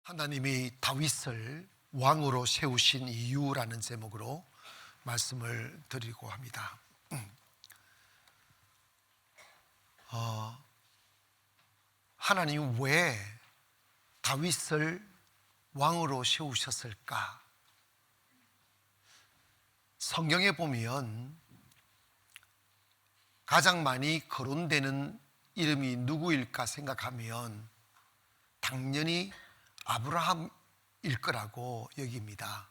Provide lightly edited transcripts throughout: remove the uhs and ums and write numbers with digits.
하나님이 다윗을 왕으로 세우신 이유라는 제목으로 말씀을 드리고 합니다. 하나님이 왜 다윗을 왕으로 세우셨을까? 성경에 보면 가장 많이 거론되는 이름이 누구일까 생각하면 당연히 아브라함일 거라고 여깁니다.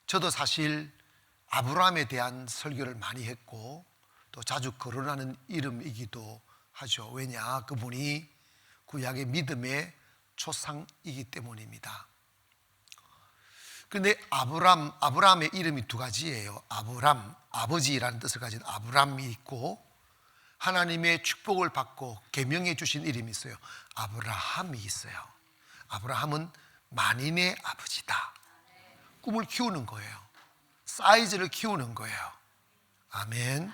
저도 사실 아브라함에 대한 설교를 많이 했고 또 자주 거론하는 이름이기도 하죠. 왜냐? 그분이 구약의 믿음의 초상이기 때문입니다. 그런데 아브라함의 이름이 두 가지예요. 아브람, 아버지라는 뜻을 가진 아브람이 있고, 하나님의 축복을 받고 계명해 주신 이름이 있어요. 아브라함이 있어요. 아브라함은 만인의 아버지다. 꿈을 키우는 거예요. 사이즈를 키우는 거예요. 아멘.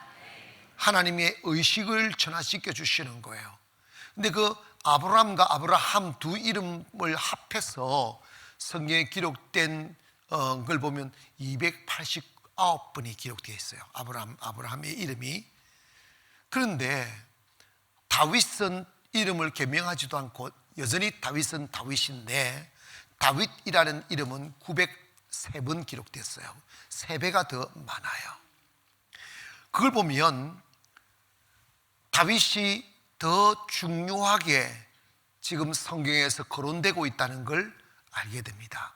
하나님의 의식을 전화시켜 주시는 거예요. 근데 그 아브라함과 아브라함 두 이름을 합해서 성경에 기록된 걸 보면 289번이 기록되어 있어요. 아브라함의 이름이. 그런데 다윗은 이름을 개명하지도 않고 여전히 다윗은 다윗인데, 다윗이라는 이름은 903번 기록됐어요. 3배가 더 많아요. 그걸 보면 다윗이 더 중요하게 지금 성경에서 거론되고 있다는 걸 알게 됩니다.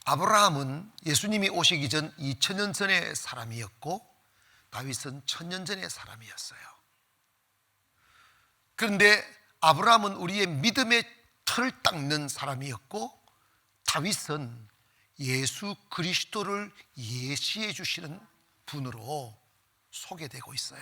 아브라함은 예수님이 오시기 전 2000년 전의 사람이었고, 다윗은 1000년 전의 사람이었어요. 그런데 아브라함은 우리의 믿음의 틀을 닦는 사람이었고, 다윗은 예수 그리스도를 예시해 주시는 분으로 소개되고 있어요.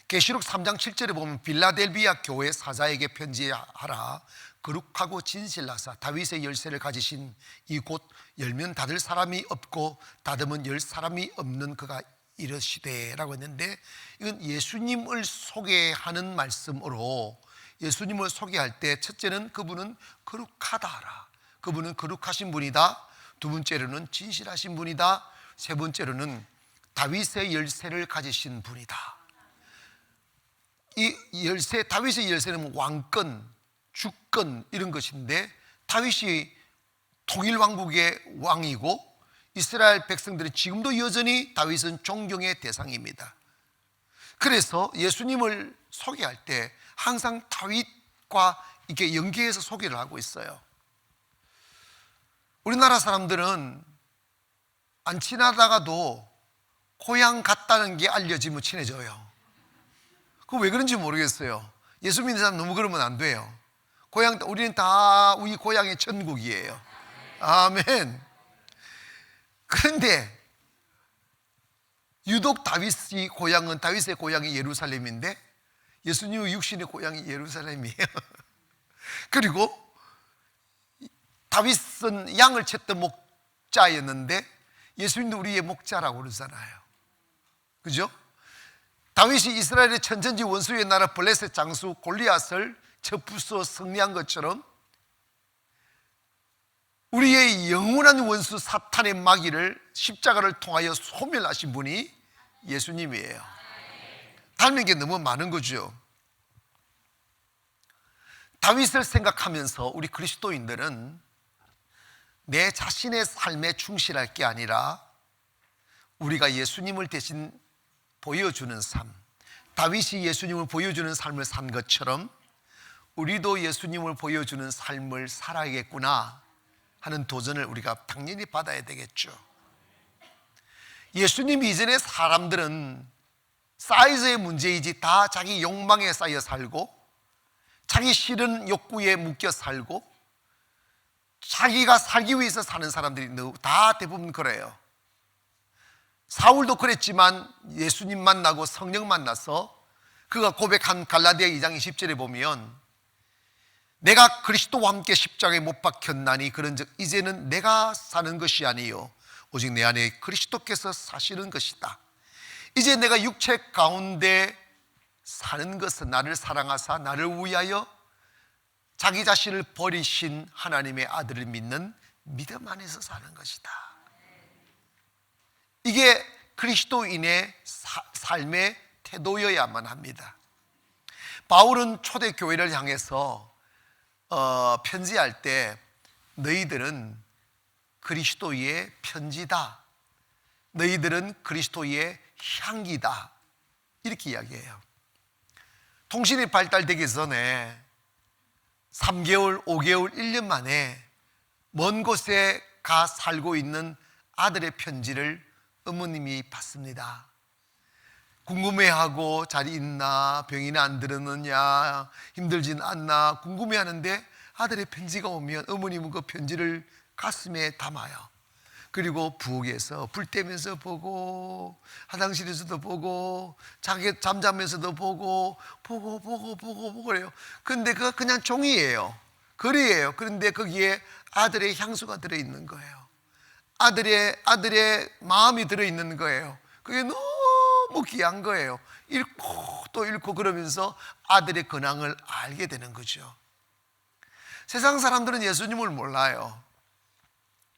계시록 3장 7절에 보면 빌라델비아 교회 사자에게 편지하라. 거룩하고 진실하사 다윗의 열쇠를 가지신 이곳 열면 닫을 사람이 없고 닫으면 열 사람이 없는 그가 이르시되 라고 했는데, 이건 예수님을 소개하는 말씀으로, 예수님을 소개할 때 첫째는 그분은 거룩하다라. 그분은 거룩하신 분이다. 두 번째로는 진실하신 분이다. 세 번째로는 다윗의 열쇠를 가지신 분이다. 이 열쇠, 다윗의 열쇠는 왕권, 주권 이런 것인데, 다윗이 통일 왕국의 왕이고 이스라엘 백성들은 지금도 여전히 다윗은 존경의 대상입니다. 그래서 예수님을 소개할 때 항상 다윗과 이렇게 연계해서 소개를 하고 있어요. 우리나라 사람들은 안 친하다가도 고향 같다는 게 알려지면 친해져요. 그거 왜 그런지 모르겠어요. 예수 믿는 사람 너무 그러면 안 돼요. 우리는 다 우리 고향의 천국이에요. 아멘. 그런데 유독 다윗의 고향이 예루살렘인데, 예수님의 육신의 고향이 예루살렘이에요. 그리고 다윗은 양을 챘던 목자였는데 예수님도 우리의 목자라고 그러잖아요. 그죠? 다윗이 이스라엘의 천전지 원수의 나라 블레셋 장수 골리앗을 쳐 승리한 것처럼 우리의 영원한 원수 사탄의 마귀를 십자가를 통하여 소멸하신 분이 예수님이에요. 닮은 게 너무 많은 거죠. 다윗을 생각하면서 우리 그리스도인들은 내 자신의 삶에 충실할 게 아니라 우리가 예수님을 대신 보여주는 삶, 다윗이 예수님을 보여주는 삶을 산 것처럼 우리도 예수님을 보여주는 삶을 살아야겠구나 하는 도전을 우리가 당연히 받아야 되겠죠. 예수님 이전의 사람들은 사이즈의 문제이지 다 자기 욕망에 쌓여 살고, 자기 싫은 욕구에 묶여 살고, 자기가 살기 위해서 사는 사람들이 다 대부분 그래요. 사울도 그랬지만 예수님 만나고 성령 만나서 그가 고백한 갈라디아 2장 20절에 보면, 내가 그리스도와 함께 십자가에 못 박혔나니 그런즉 이제는 내가 사는 것이 아니요 오직 내 안에 그리스도께서 사시는 것이다. 이제 내가 육체 가운데 사는 것은 나를 사랑하사 나를 위하여 자기 자신을 버리신 하나님의 아들을 믿는 믿음 안에서 사는 것이다. 이게 그리스도인의 삶의 태도여야만 합니다. 바울은 초대교회를 향해서 편지할 때 너희들은 그리스도의 편지다, 너희들은 그리스도의 향기다, 이렇게 이야기해요. 통신이 발달되기 전에 3개월, 5개월, 1년 만에 먼 곳에 가 살고 있는 아들의 편지를 어머님이 받습니다. 궁금해하고 잘 있나, 병이나 안 들었느냐, 힘들진 않나 궁금해하는데 아들의 편지가 오면 어머님은 그 편지를 가슴에 담아요. 그리고 부엌에서 불 떼면서 보고, 화장실에서도 보고, 자기 잠자면서도 보고 그래요. 근데 그거 그냥 종이에요. 글이에요. 그런데 거기에 아들의 향수가 들어있는 거예요. 아들의 마음이 들어있는 거예요. 그게 너무 귀한 거예요. 읽고 또 읽고 그러면서 아들의 근황을 알게 되는 거죠. 세상 사람들은 예수님을 몰라요.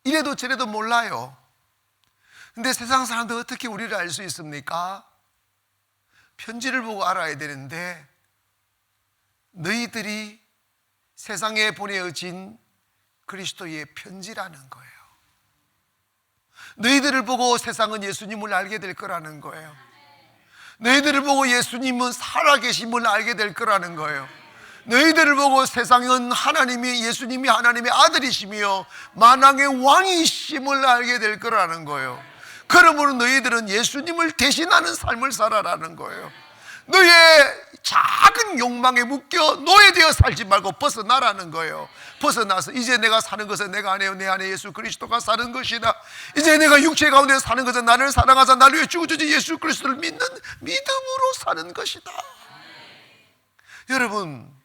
이래도 저래도 몰라요. 근데 세상 사람들 어떻게 우리를 알 수 있습니까? 편지를 보고 알아야 되는데, 너희들이 세상에 보내어진 그리스도의 편지라는 거예요. 너희들을 보고 세상은 예수님을 알게 될 거라는 거예요. 너희들을 보고 예수님은 살아계심을 알게 될 거라는 거예요. 너희들을 보고 세상은 예수님이 하나님의 아들이시며 만왕의 왕이심을 알게 될 거라는 거예요. 그러므로 너희들은 예수님을 대신하는 삶을 살아라는 거예요. 너의 작은 욕망에 묶여 노예되어 살지 말고 벗어나라는 거예요. 벗어나서 이제 내가 사는 것은 내가 아니요 내 안에 예수 그리스도가 사는 것이다. 이제 내가 육체 가운데 사는 것은 나를 사랑하사 나를 위해 죽어주신 예수 그리스도를 믿는 믿음으로 사는 것이다. 여러분,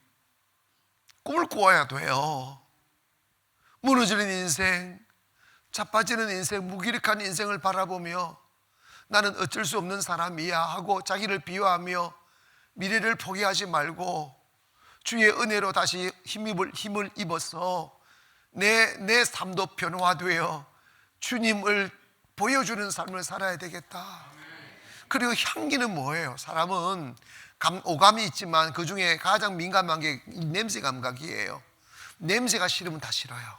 꿈을 꾸어야 돼요. 무너지는 인생, 자빠지는 인생, 무기력한 인생을 바라보며 나는 어쩔 수 없는 사람이야 하고 자기를 비유하며 미래를 포기하지 말고 주의 은혜로 다시 힘을 입어서 내 삶도 변화되어 주님을 보여주는 삶을 살아야 되겠다. 그리고 향기는 뭐예요? 사람은 오감이 있지만 그 중에 가장 민감한 게 냄새 감각이에요. 냄새가 싫으면 다 싫어요.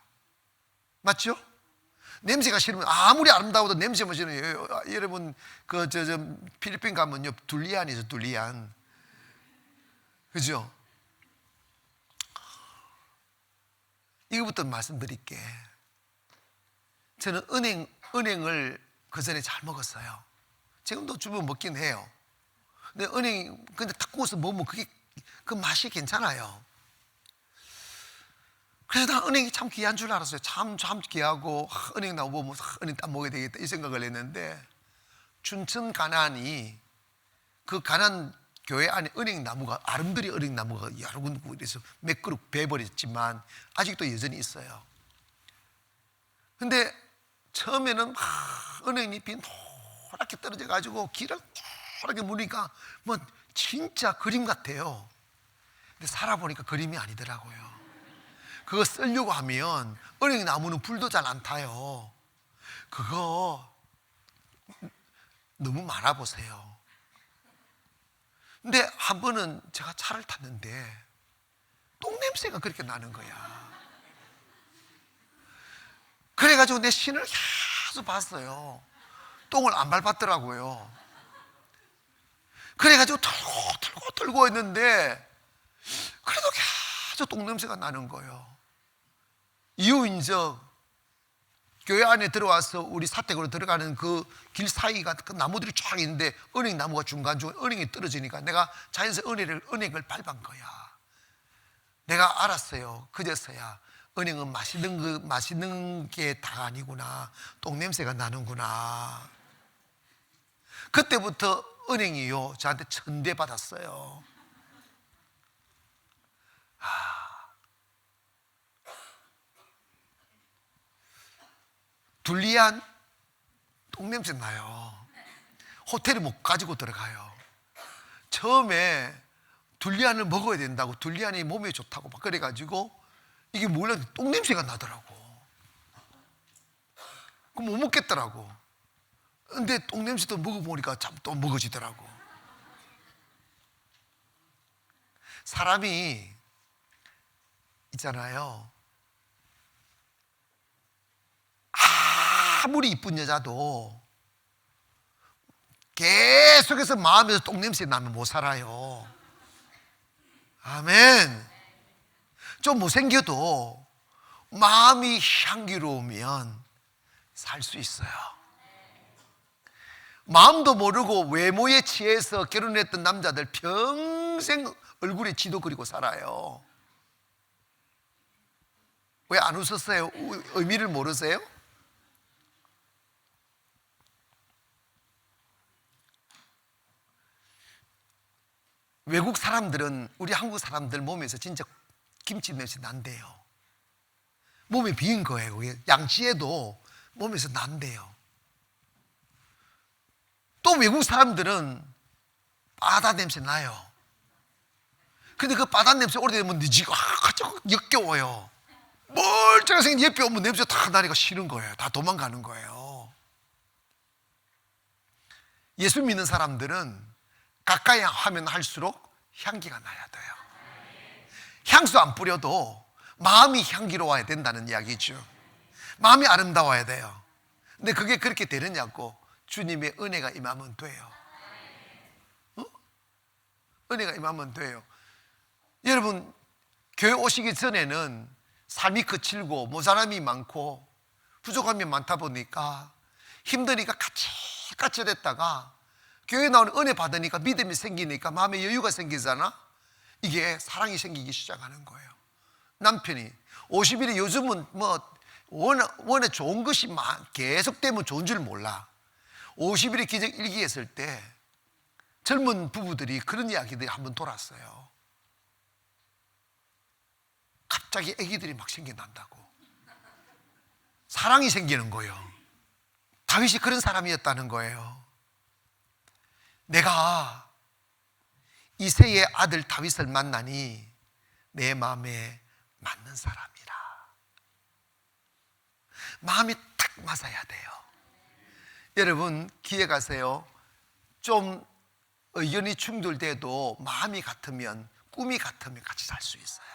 맞죠? 냄새가 싫으면 아무리 아름다워도 냄새만 싫어요. 여러분 필리핀 가면요 둘리안이죠. 둘리안, 그죠? 이거부터 말씀드릴게. 저는 은행을 그 전에 잘 먹었어요. 지금도 주면 먹긴 해요. 근데 근데 딱 구워서 먹으면 그 맛이 괜찮아요. 그래서 난 은행이 참 귀한 줄 알았어요. 참 귀하고 은행 나오면 은행 딱 먹어야 되겠다 이 생각을 했는데, 춘천 가난이 그 가난 교회 안에 은행 나무가 아름드리 은행 나무가 여러 군데 그래서 몇 그루 베버렸지만 아직도 여전히 있어요. 근데 처음에는 은행잎이 노랗게 떨어져 가지고 길을 노랗게 무니까 뭐 진짜 그림 같아요. 근데 살아보니까 그림이 아니더라고요. 그거 쓰려고 하면 은행 나무는 불도 잘 안 타요. 그거 너무 많아 보세요. 근데 한 번은 제가 차를 탔는데 똥냄새가 그렇게 나는 거야. 그래가지고 내 신을 계속 봤어요. 똥을 안 밟았더라고요. 그래가지고 털고 했는데 그래도 계속 똥냄새가 나는 거예요. 이유인적 교회 안에 들어와서 우리 사택으로 들어가는 그 길 사이가 그 나무들이 쫙 있는데 은행 나무가 중간중간 은행이 떨어지니까 내가 자연스레 은행을 밟은 거야. 내가 알았어요. 그제서야 은행은 맛있는 게 다가 아니구나. 똥냄새가 나는구나. 그때부터 은행이요 저한테 천대받았어요. 둘리안 똥냄새 나요. 호텔에 못 가지고 들어가요. 처음에 둘리안을 먹어야 된다고, 둘리안이 몸에 좋다고 막 그래가지고 이게 몰라 똥냄새가 나더라고. 그럼 못 먹겠더라고. 근데 똥냄새도 먹어보니까 참 또 먹어지더라고. 사람이 있잖아요, 아무리 이쁜 여자도 계속해서 마음에서 똥냄새 나면 못 살아요. 아멘. 좀 못생겨도 마음이 향기로우면 살 수 있어요. 마음도 모르고 외모에 취해서 결혼했던 남자들 평생 얼굴에 지도 그리고 살아요. 왜 안 웃었어요? 의미를 모르세요? 외국 사람들은 우리 한국 사람들 몸에서 진짜 김치 냄새 난대요. 몸에 비인 거예요. 양치해도 몸에서 난대요. 또 외국 사람들은 바다 냄새 나요. 근데 그 바다 냄새 오래되면 늦지고 역겨워요. 멀쩡하게 생긴 옆에 오면 냄새 다 나니까 싫은 거예요. 다 도망가는 거예요. 예수 믿는 사람들은 가까이 하면 할수록 향기가 나야 돼요. 향수 안 뿌려도 마음이 향기로워야 된다는 이야기죠. 마음이 아름다워야 돼요. 근데 그게 그렇게 되느냐고, 주님의 은혜가 임하면 돼요. 은혜가 임하면 돼요. 여러분, 교회 오시기 전에는 삶이 거칠고 모자람이 많고 부족함이 많다 보니까 힘드니까 까칠까칠했다가 교회 나오는 은혜 받으니까 믿음이 생기니까 마음에 여유가 생기잖아. 이게 사랑이 생기기 시작하는 거예요. 남편이 50일에 요즘은 뭐 원래 좋은 것이 계속되면 좋은 줄 몰라. 50일의 기적 일기했을 때 젊은 부부들이 그런 이야기들이 한번 돌았어요. 갑자기 아기들이 막 생겨난다고. 사랑이 생기는 거예요. 다윗이 그런 사람이었다는 거예요. 내가 이새의 아들 다윗을 만나니 내 마음에 맞는 사람이라. 마음이 딱 맞아야 돼요. 여러분, 기억하세요. 좀 의견이 충돌돼도 마음이 같으면, 꿈이 같으면 같이 살 수 있어요.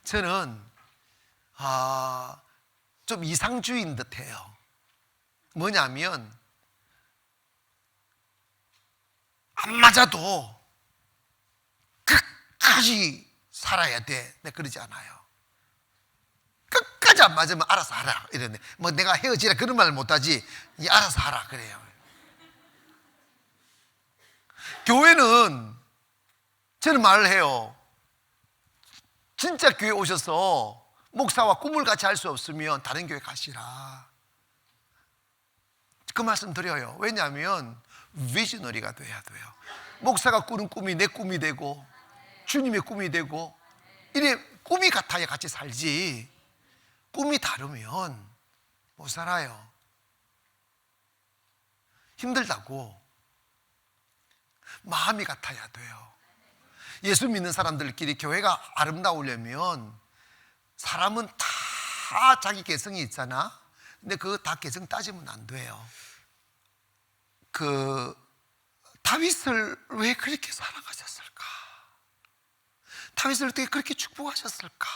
저는 좀 이상주의인 듯해요. 뭐냐면 안 맞아도 끝까지 살아야 돼. 내가 그러지 않아요. 끝까지 안 맞으면 알아서 하라 이러네. 뭐 내가 헤어지라 그런 말을 못하지, 알아서 하라 그래요. 교회는 저는 말을 해요. 진짜 교회 오셔서 목사와 꿈을 같이 할 수 없으면 다른 교회 가시라, 그 말씀 드려요. 왜냐하면 비저너리가 돼야 돼요. 목사가 꾸는 꿈이 내 꿈이 되고 주님의 꿈이 되고, 이래 꿈이 같아야 같이 살지, 꿈이 다르면 못 살아요. 힘들다고. 마음이 같아야 돼요. 예수 믿는 사람들끼리 교회가 아름다우려면 사람은 다 자기 개성이 있잖아. 근데 그 다 개성 따지면 안 돼요. 다윗을 왜 그렇게 사랑하셨을까? 다윗을 어떻게 그렇게 축복하셨을까?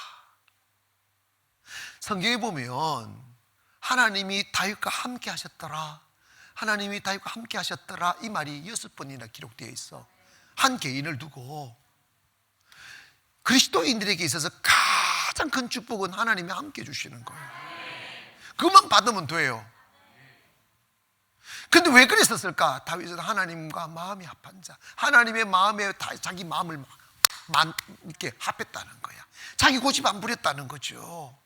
성경에 보면 하나님이 다윗과 함께 하셨더라, 하나님이 다윗과 함께 하셨더라, 이 말이 6번이나 기록되어 있어. 한 개인을 두고. 그리스도인들에게 있어서 가장 큰 축복은 하나님이 함께 주시는 거예요. 그만 받으면 돼요. 근데 왜 그랬었을까? 다윗은 하나님과 마음이 합한 자, 하나님의 마음에 자기 마음을 이렇게 합했다는 거야. 자기 고집 안 부렸다는 거죠.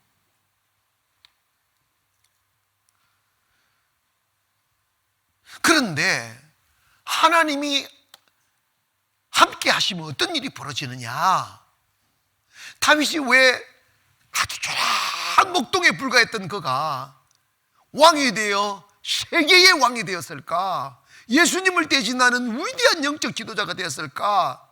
그런데 하나님이 함께 하시면 어떤 일이 벌어지느냐? 다윗이 왜 아주 초라한 목동에 불과했던 그가 왕이 되어 세계의 왕이 되었을까? 예수님을 대신하는 위대한 영적 지도자가 되었을까?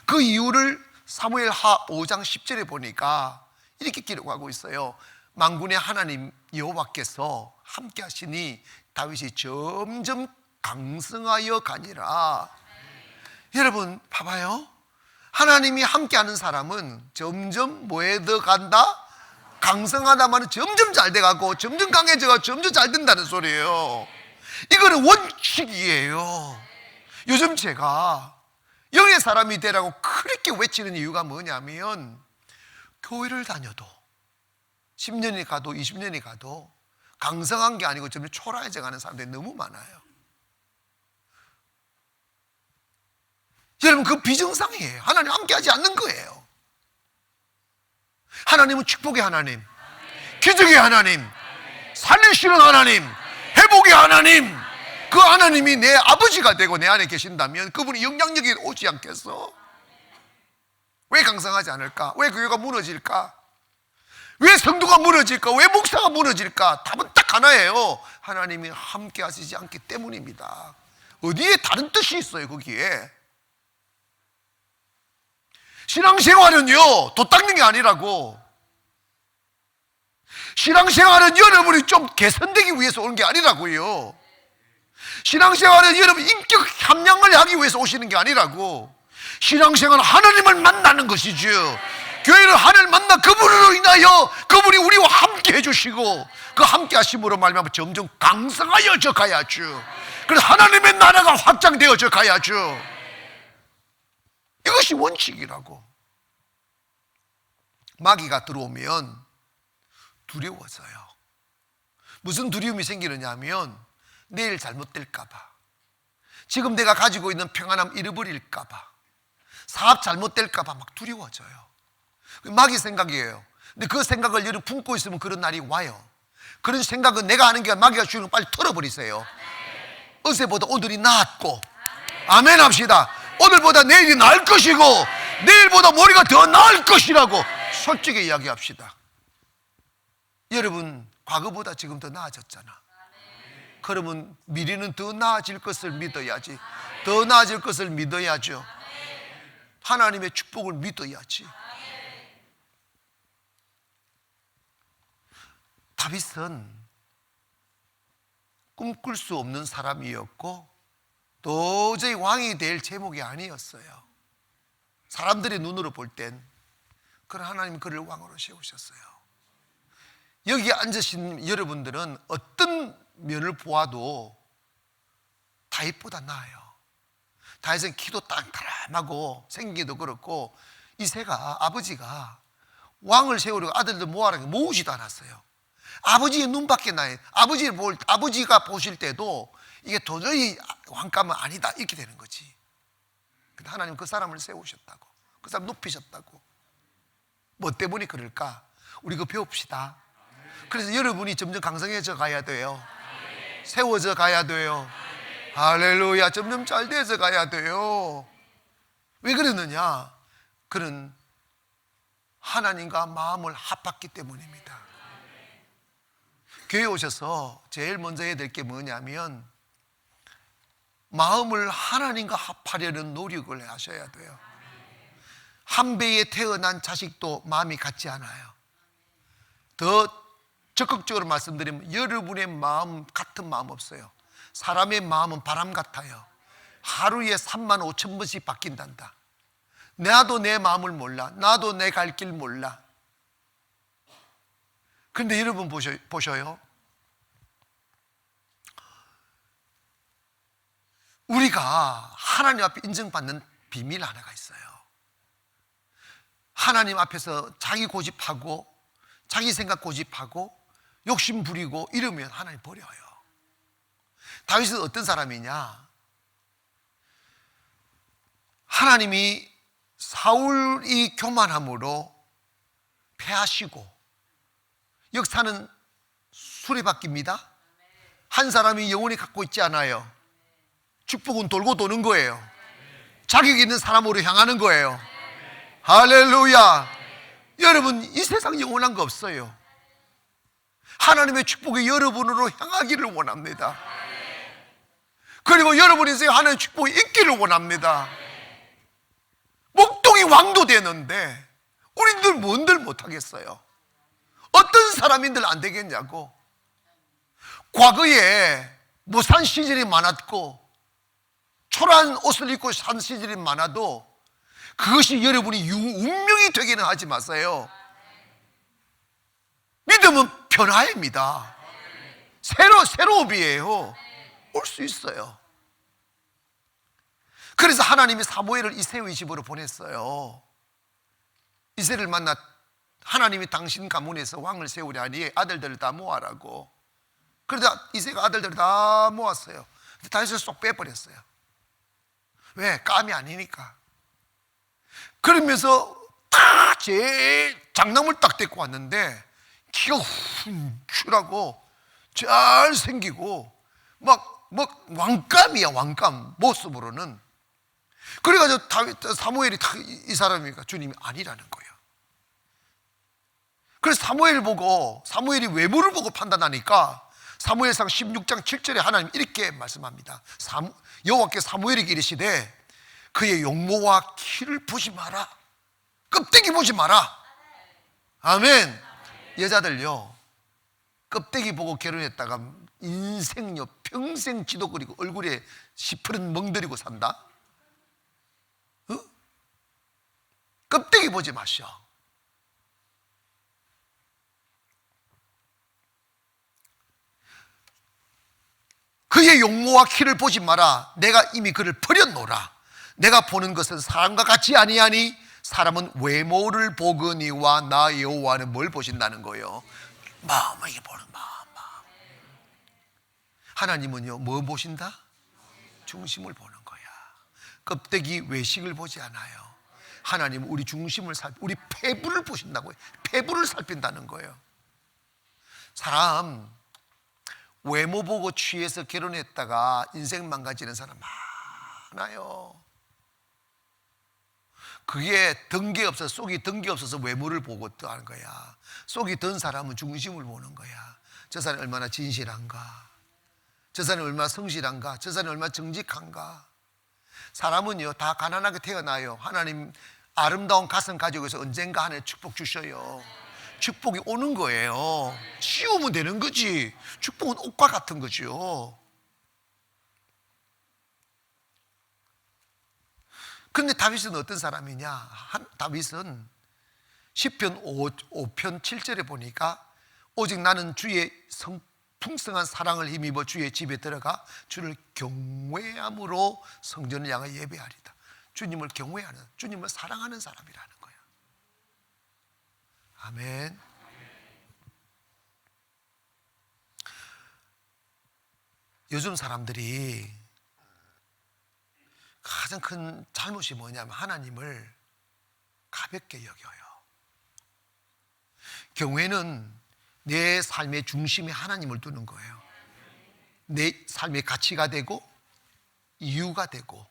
그 이유를 사무엘하 5장 10절에 보니까 이렇게 기록하고 있어요. 만군의 하나님 여호와께서 함께 하시니 다윗이 점점 강성하여 가니라. 여러분 봐봐요. 하나님이 함께하는 사람은 점점 뭐에 더 간다? 강성하다마는 점점 잘 돼가고 점점 강해져가 점점 잘 된다는 소리예요. 이거는 원칙이에요. 요즘 제가 영의 사람이 되라고 그렇게 외치는 이유가 뭐냐면, 교회를 다녀도 10년이 가도 20년이 가도 강성한 게 아니고 점점 초라해져 가는 사람들이 너무 많아요. 여러분, 그 비정상이에요. 하나님 함께 하지 않는 거예요. 하나님은 축복의 하나님, 기적의 하나님, 살리시는 하나님, 회복의 하나님. 그 하나님이 내 아버지가 되고 내 안에 계신다면 그분이 영향력이 오지 않겠어? 왜 강성하지 않을까? 왜 교회가 무너질까? 왜 성도가 무너질까? 왜 목사가 무너질까? 답은 딱 하나예요. 하나님이 함께 하시지 않기 때문입니다. 어디에 다른 뜻이 있어요, 거기에. 신앙생활은요, 도 닦는 게 아니라고. 신앙생활은 여러분이 좀 개선되기 위해서 오는 게 아니라고요. 신앙생활은 여러분 인격 함량을 하기 위해서 오시는 게 아니라고. 신앙생활은 하나님을 만나는 것이죠. 교회는 하나님을 만나 그분으로 인하여 그분이 우리와 함께 해주시고 그 함께 하심으로 말미암아 점점 강성하여져 가야죠. 그래서 하나님의 나라가 확장되어져 가야죠. 이것이 원칙이라고. 마귀가 들어오면 두려워져요. 무슨 두려움이 생기느냐 하면 내일 잘못될까봐, 지금 내가 가지고 있는 평안함 잃어버릴까봐, 사업 잘못될까봐 막 두려워져요. 마귀 생각이에요. 근데 그 생각을 여러분 품고 있으면 그런 날이 와요. 그런 생각은 내가 하는 게 아니라 마귀가 주는 거 빨리 털어버리세요. 어제보다 오늘이 나았고, 아멘 합시다. 오늘보다 내일이 나을 것이고 내일보다 모레가 더 나을 것이라고 솔직히 이야기합시다. 여러분, 과거보다 지금 더 나아졌잖아. 그러면 미래는 더 나아질 것을 믿어야지. 더 나아질 것을 믿어야죠. 하나님의 축복을 믿어야지. 다윗은 꿈꿀 수 없는 사람이었고 도저히 왕이 될 제목이 아니었어요. 사람들의 눈으로 볼 땐. 그러나 하나님은 그를 왕으로 세우셨어요. 여기 앉으신 여러분들은 어떤 면을 보아도 다윗보다 나아요. 다윗은 키도 땅따람하고 생기도 그렇고, 이새가 아버지가 왕을 세우려고 아들들 모아라고 모으지도 않았어요. 아버지의 눈밖에 나요. 아버지가 보실 때도 이게 도저히 왕감은 아니다 이렇게 되는 거지. 근데 하나님 그 사람을 세우셨다고, 그 사람 높이셨다고. 뭐 때문에 그럴까? 우리 그거 배웁시다. 그래서 여러분이 점점 강성해져 가야 돼요. 세워져 가야 돼요. 할렐루야. 점점 잘 돼서 가야 돼요. 왜 그러느냐? 그는 하나님과 마음을 합했기 때문입니다. 교회 오셔서 제일 먼저 해야 될 게 뭐냐면 마음을 하나님과 합하려는 노력을 하셔야 돼요. 한 배에 태어난 자식도 마음이 같지 않아요. 더 적극적으로 말씀드리면 여러분의 마음 같은 마음 없어요. 사람의 마음은 바람 같아요. 하루에 35,000번씩 바뀐단다. 나도 내 마음을 몰라. 나도 내 갈 길 몰라. 그런데 여러분 보셔요. 우리가 하나님 앞에 인정받는 비밀 하나가 있어요. 하나님 앞에서 자기 고집하고 자기 생각 고집하고 욕심 부리고 이러면 하나님 버려요. 다윗은 어떤 사람이냐? 하나님이 사울이 교만함으로 패하시고 역사는 수레바퀴입니다. 한 사람이 영원히 갖고 있지 않아요. 축복은 돌고 도는 거예요. 자격 있는 사람으로 향하는 거예요. 할렐루야. 여러분, 이 세상 영원한 거 없어요. 하나님의 축복이 여러분으로 향하기를 원합니다. 그리고 여러분 인생에 하나님의 축복이 있기를 원합니다. 왕이 왕도 되는데 우리들 뭔들 못하겠어요? 어떤 사람인들 안 되겠냐고. 과거에 무산 시절이 많았고 초라한 옷을 입고 산 시절이 많아도 그것이 여러분이 운명이 되기는 하지 마세요. 믿음은 변화입니다. 새로움이에요. 올 수 있어요. 그래서 하나님이 사무엘을 이새의 집으로 보냈어요. 이새를 만나 하나님이 당신 가문에서 왕을 세우려 하니 아들들을 다 모아라고. 그러다 이새가 아들들을 다 모았어요. 다윗을 쏙 빼버렸어요. 왜? 감이 아니니까. 그러면서 딱 제일 장남을 딱 데리고 왔는데 키가 훔출하고 잘생기고 막 왕감이야, 왕감 모습으로는. 그래가지고 사무엘이 이 사람이니까 주님이 아니라는 거예요. 그래서 사무엘이 외모를 보고 판단하니까 사무엘상 16장 7절에 하나님 이렇게 말씀합니다. 여호와께 사무엘에게 이르시되 그의 용모와 키를 보지 마라. 껍데기 보지 마라. 아멘. 여자들요, 껍데기 보고 결혼했다가 인생요 평생 지도 그리고 얼굴에 시퍼런 멍들이고 산다? 껍데기 보지 마시오. 그의 용모와 키를 보지 마라. 내가 이미 그를 버렸노라. 내가 보는 것은 사람과 같지 아니하니 사람은 외모를 보거니와 나 여호와는 뭘 보신다는 거예요? 마음을 보는 마음. 하나님은요 뭐 보신다? 중심을 보는 거야. 껍데기 외식을 보지 않아요. 하나님은 우리 중심을 우리 폐부를 보신다고요. 폐부를 살핀다는 거예요. 사람 외모 보고 취해서 결혼했다가 인생 망가지는 사람 많아요. 그게 덩기 없어서, 속이 덩기 없어서 외모를 보고 또 하는 거야. 속이 든 사람은 중심을 보는 거야. 저 사람이 얼마나 진실한가, 저 사람이 얼마나 성실한가, 저 사람이 얼마나 정직한가. 사람은요 다 가난하게 태어나요. 하나님 아름다운 가슴 가지고 있어 언젠가 하나님 축복 주셔요. 축복이 오는 거예요. 씌우면 되는 거지. 축복은 옷과 같은 거죠. 그런데 다윗은 어떤 사람이냐? 다윗은 시편 5편 7절에 보니까 오직 나는 주의 풍성한 사랑을 힘입어 주의 집에 들어가 주를 경외함으로 성전을 향해 예배하리다. 주님을 경외하는, 주님을 사랑하는 사람이라는 거예요. 아멘. 요즘 사람들이 가장 큰 잘못이 뭐냐면 하나님을 가볍게 여겨요. 경외는 내 삶의 중심에 하나님을 두는 거예요. 내 삶의 가치가 되고 이유가 되고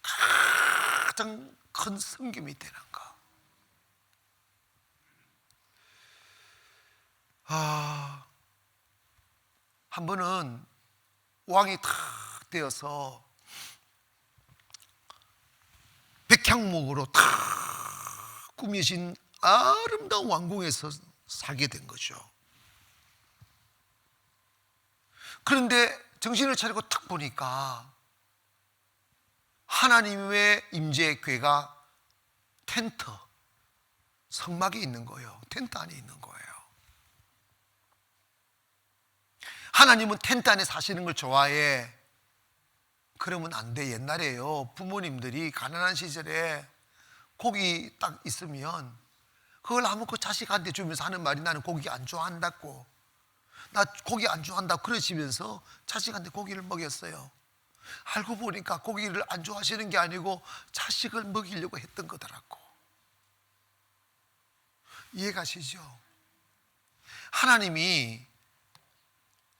가장 큰 섬김이 되는 거. 한 번은 왕이 탁 되어서 백향목으로 탁 꾸며진 아름다운 왕궁에서 살게 된 거죠. 그런데 정신을 차리고 탁 보니까 하나님의 임재의 궤가 텐트, 성막에 있는 거예요. 텐트 안에 있는 거예요. 하나님은 텐트 안에 사시는 걸 좋아해. 그러면 안 돼. 옛날에요 부모님들이 가난한 시절에 고기 딱 있으면 그걸 아무것도 자식한테 주면서 하는 말이 나는 고기 안 좋아한다고, 나 고기 안 좋아한다고 그러시면서 자식한테 고기를 먹였어요. 알고 보니까 고기를 안 좋아하시는 게 아니고 자식을 먹이려고 했던 거더라고. 이해가시죠? 하나님이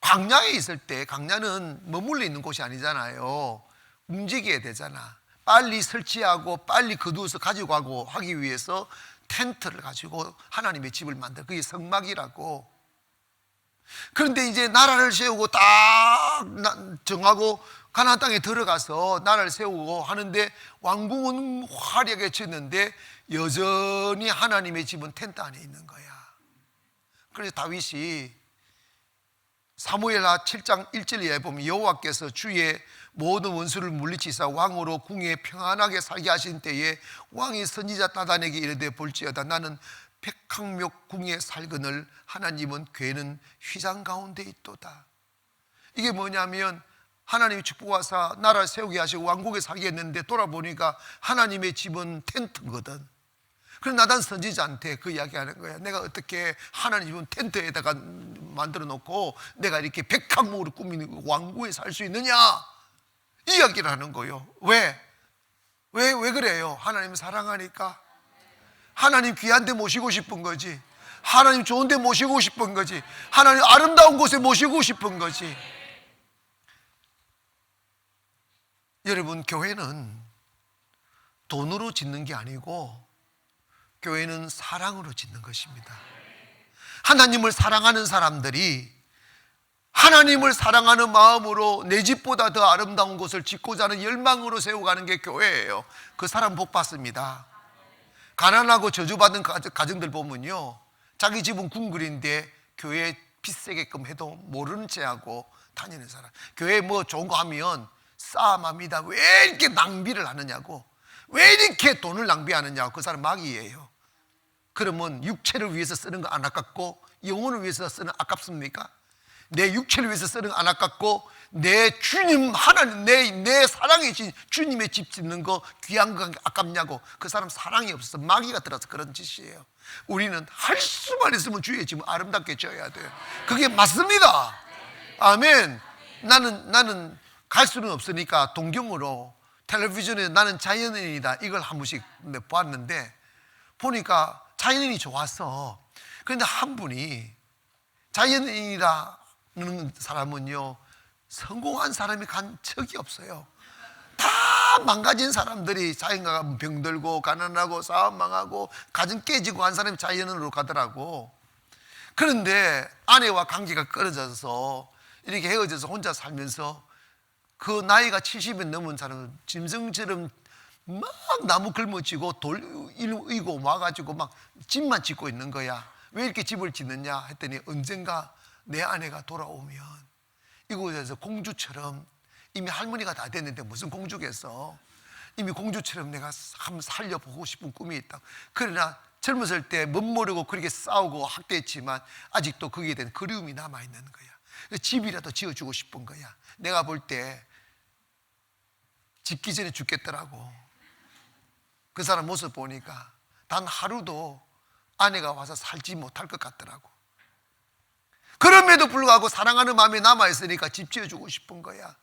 광야에 있을 때, 광야는 머물러 있는 곳이 아니잖아요. 움직여야 되잖아. 빨리 설치하고 빨리 거두어서 가지고 가고 하기 위해서 텐트를 가지고 하나님의 집을 만들어. 그게 성막이라고. 그런데 이제 나라를 세우고 딱 정하고 가나안 땅에 들어가서 나라를 세우고 하는데 왕궁은 화려하게 짓는데 여전히 하나님의 집은 텐트 안에 있는 거야. 그래서 다윗이 사무엘하 7장 1절에 보면 여호와께서 주의 모든 원수를 물리치사 왕으로 궁에 평안하게 살게 하신 때에 왕이 선지자 나단에게 이르되 볼지어다 나는 백항목 궁에 살거늘 하나님은 괴는 휘장 가운데 있도다. 이게 뭐냐면 하나님이 축복하사 나라를 세우게 하시고 왕국에 살게 했는데 돌아보니까 하나님의 집은 텐트거든. 그래서 나단 선지자한테 그 이야기하는 거야. 내가 어떻게 하나님 집은 텐트에다가 만들어 놓고 내가 이렇게 백항목으로 꾸민 왕국에 살 수 있느냐 이야기를 하는 거예요. 왜 그래요? 하나님 사랑하니까. 하나님 귀한 데 모시고 싶은 거지. 하나님 좋은 데 모시고 싶은 거지. 하나님 아름다운 곳에 모시고 싶은 거지. 여러분, 교회는 돈으로 짓는 게 아니고 교회는 사랑으로 짓는 것입니다. 하나님을 사랑하는 사람들이 하나님을 사랑하는 마음으로 내 집보다 더 아름다운 곳을 짓고자 하는 열망으로 세워가는 게 교회예요. 그 사람 복 받습니다. 가난하고 저주받은 가정들 보면요, 자기 집은 궁궐인데 교회에 빚세게끔 해도 모르는 체하고 다니는 사람. 교회에 뭐 좋은 거 하면 싸움합니다. 왜 이렇게 낭비를 하느냐고, 왜 이렇게 돈을 낭비하느냐고. 그 사람 마귀예요. 그러면 육체를 위해서 쓰는 거 안 아깝고 영혼을 위해서 쓰는 아깝습니까? 내 육체를 위해서 쓰는 거 안 아깝고 내 주님 하나님 내 사랑의 주님의 집 짓는 거 귀한 거 아깝냐고. 그 사람 사랑이 없어서 마귀가 들어서 그런 짓이에요. 우리는 할 수만 있으면 주의 집은 아름답게 지어야 돼요. 그게 맞습니다. 아멘. 나는 갈 수는 없으니까 동경으로 텔레비전에 나는 자연인이다 이걸 한 번씩 봤는데 보니까 자연인이 좋았어. 그런데 한 분이 자연인이라는 사람은요, 성공한 사람이 간 적이 없어요. 다 망가진 사람들이 자연가가 병들고 가난하고 사업 망하고 가정 깨지고 한 사람이 자연인으로 가더라고. 그런데 아내와 관계가 끊어져서 이렇게 헤어져서 혼자 살면서 그 나이가 70이 넘은 사람은 짐승처럼 막 나무 짊어지고 돌 이고 와가지고 막 집만 짓고 있는 거야. 왜 이렇게 집을 짓느냐 했더니 언젠가 내 아내가 돌아오면 이곳에서 공주처럼, 이미 할머니가 다 됐는데 무슨 공주겠어, 이미 공주처럼 내가 한번 살려보고 싶은 꿈이 있다. 그러나 젊었을 때 멋모르고 그렇게 싸우고 학대했지만 아직도 거기에 대한 그리움이 남아있는 거야. 집이라도 지어주고 싶은 거야. 내가 볼 때 짓기 전에 죽겠더라고. 그 사람 모습 보니까 단 하루도 아내가 와서 살지 못할 것 같더라고. 그럼에도 불구하고 사랑하는 마음이 남아있으니까 집 지어주고 싶은 거야.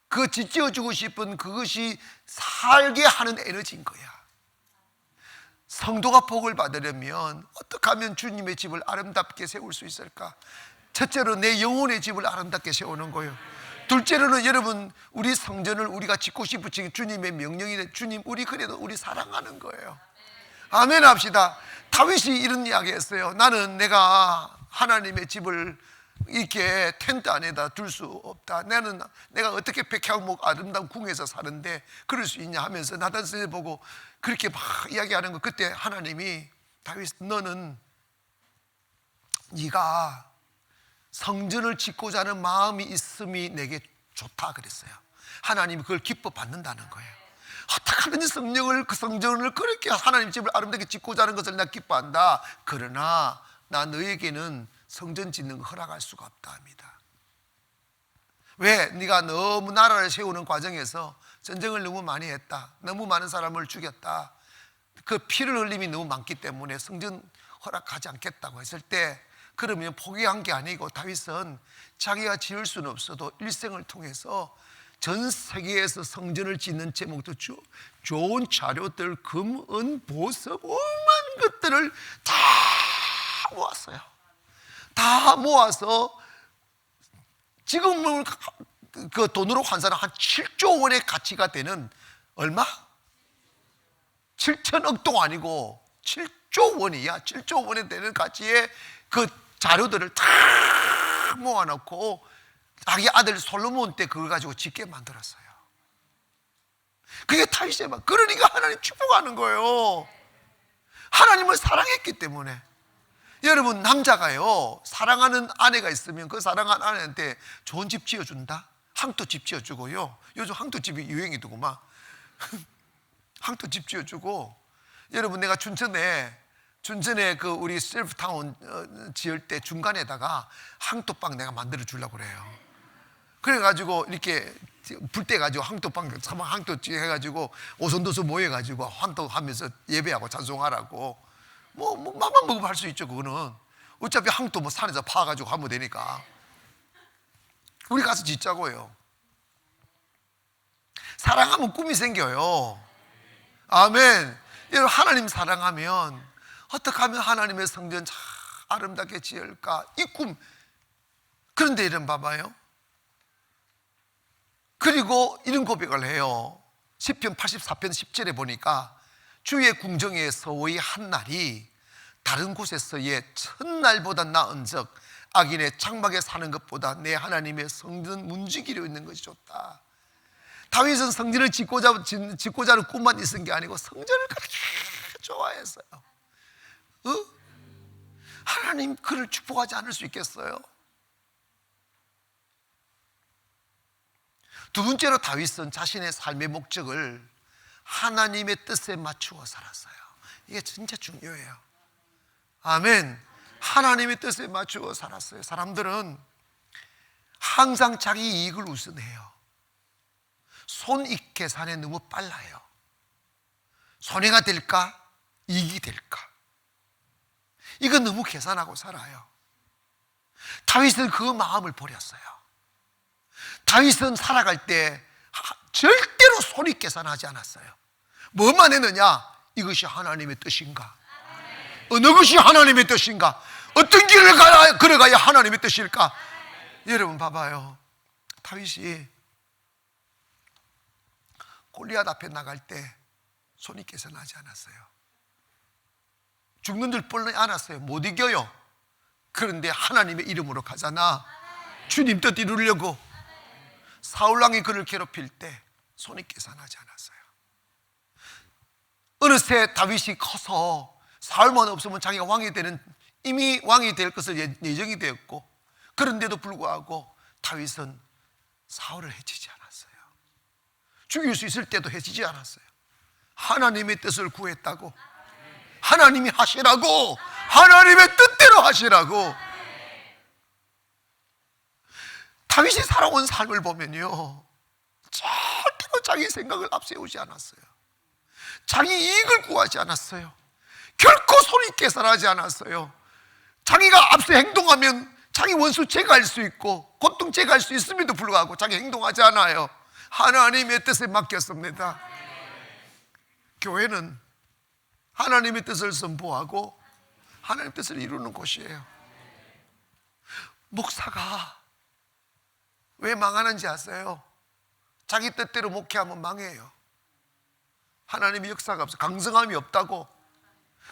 그 집 지어주고 싶은 그것이 살게 하는 에너지인 거야. 성도가 복을 받으려면 어떻게 하면 주님의 집을 아름답게 세울 수 있을까? 첫째로 내 영혼의 집을 아름답게 세우는 거예요. 둘째로는 여러분, 우리 성전을 우리가 짓고 싶으신 주님의 명령이래. 주님, 우리 그래도 우리 사랑하는 거예요. 아멘 합시다. 다윗이 이런 이야기 했어요. 나는 내가 하나님의 집을 이렇게 텐트 안에다 둘 수 없다. 내가 어떻게 백향목 아름다운 궁에서 사는데 그럴 수 있냐 하면서 나단 선생님 보고 그렇게 막 이야기하는 거. 그때 하나님이 다윗, 너는 네가 성전을 짓고자 하는 마음이 있음이 내게 좋다 그랬어요. 하나님이 그걸 기뻐 받는다는 거예요. 어떻게 하든지 그 성전을 그렇게 하나님 집을 아름답게 짓고자 하는 것을 내가 기뻐한다. 그러나 나 너에게는 성전 짓는 거 허락할 수가 없다 합니다. 왜? 네가 너무 나라를 세우는 과정에서 전쟁을 너무 많이 했다. 너무 많은 사람을 죽였다. 그 피를 흘림이 너무 많기 때문에 성전 허락하지 않겠다고 했을 때, 그러면 포기한 게 아니고 다윗은 자기가 지을 수는 없어도 일생을 통해서 전 세계에서 성전을 짓는 제목도 좋은 자료들, 금, 은, 보석, 오만 것들을 다 모았어요. 다 모아서 지금은 그 돈으로 환산한 한 7조 원의 가치가 되는, 얼마? 7천억 도 아니고 7조 원이야. 7조 원에 되는 가치의 그 자료들을 다 모아놓고 자기 아들 솔로몬 때 그걸 가지고 짓게 만들었어요. 그게 다윗의 말. 그러니까 하나님 축복하는 거예요. 하나님을 사랑했기 때문에. 여러분, 남자가요, 사랑하는 아내가 있으면 그 사랑하는 아내한테 좋은 집 지어준다? 항토집 지어주고요. 요즘 항토집이 유행이더구만. 항토집 지어주고. 여러분, 내가 춘천에 그 우리 셀프타운 지을 때 중간에다가 항토방 내가 만들어 주려고 그래요. 그래가지고 이렇게 불 때 가지고 항토방 사막 항토 해가지고 오손도손 모여가지고 항토하면서 예배하고 찬송하라고. 뭐 맘만 먹으면 할 수 있죠. 그거는 어차피 항토 뭐 산에서 파가지고 하면 되니까. 우리 가서 짓자고요. 사랑하면 꿈이 생겨요. 아멘. 여러분, 하나님 사랑하면 어떻게 하면 하나님의 성전 참 아름답게 지을까? 이 꿈. 그런데 이런 봐봐요. 그리고 이런 고백을 해요. 시편 84편 10절에 보니까 주의 궁정에서의 한 날이 다른 곳에서의 첫날보다 나은즉 악인의 장막에 사는 것보다 내 하나님의 성전 문지기로 있는 것이 좋다. 다윗은 성전을 짓고자는 꿈만 있은 게 아니고 성전을 그렇게 좋아했어요. 하나님 그를 축복하지 않을 수 있겠어요? 두 번째로 다윗은 자신의 삶의 목적을 하나님의 뜻에 맞추어 살았어요. 이게 진짜 중요해요. 아멘. 하나님의 뜻에 맞추어 살았어요. 사람들은 항상 자기 이익을 우선해요. 손익 계산에 너무 빨라요. 손해가 될까? 이익이 될까? 이건 너무 계산하고 살아요. 다윗은 그 마음을 버렸어요. 다윗은 살아갈 때 절대로 손익 계산하지 않았어요. 뭐만 했느냐? 이것이 하나님의 뜻인가? 어느 것이 하나님의 뜻인가? 어떤 길을 걸어가야 하나님의 뜻일까? 여러분 봐봐요. 다윗이 골리앗 앞에 나갈 때 손익 계산하지 않았어요. 죽는 줄 뻔히 알았어요. 못 이겨요. 그런데 하나님의 이름으로 가잖아. 주님 뜻 이루려고. 사울왕이 그를 괴롭힐 때 손익 계산하지 않았어요. 어느새 다윗이 커서 사울만 없으면 자기가 왕이 되는, 이미 왕이 될 것을 예정이 되었고, 그런데도 불구하고 다윗은 사울을 해치지 않았어요. 죽일 수 있을 때도 해치지 않았어요. 하나님의 뜻을 구했다고, 하나님이 하시라고, 하나님의 뜻대로 하시라고. 다윗이 살아온 삶을 보면요, 절대로 자기 생각을 앞세우지 않았어요. 자기 이익을 구하지 않았어요. 결코 손익 계산하지 않았어요. 자기가 앞서 행동하면 자기 원수 제거할 수 있고 고통 제거할 수 있음에도 불구하고 자기 행동하지 않아요. 하나님의 뜻에 맡겼습니다. 교회는 하나님의 뜻을 선포하고 하나님의 뜻을 이루는 곳이에요. 목사가 왜 망하는지 아세요? 자기 뜻대로 목회하면 망해요. 하나님의 역사가 없어. 강성함이 없다고.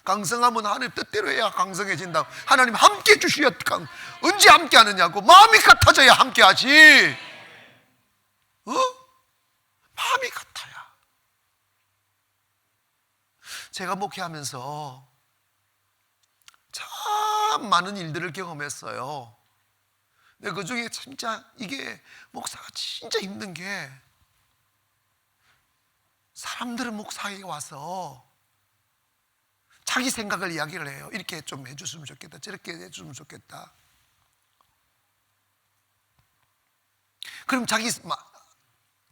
강성함은 하나님 뜻대로 해야 강성해진다고. 하나님 함께 주셔야. 언제 함께 하느냐고. 마음이 같아져야 함께 하지. 마음이 같아야. 제가 목회하면서 참 많은 일들을 경험했어요. 근데 그 중에 진짜 이게 목사가 진짜 힘든 게, 사람들은 목사에게 와서 자기 생각을 이야기를 해요. 이렇게 좀 해줬으면 좋겠다, 저렇게 해줬으면 좋겠다. 그럼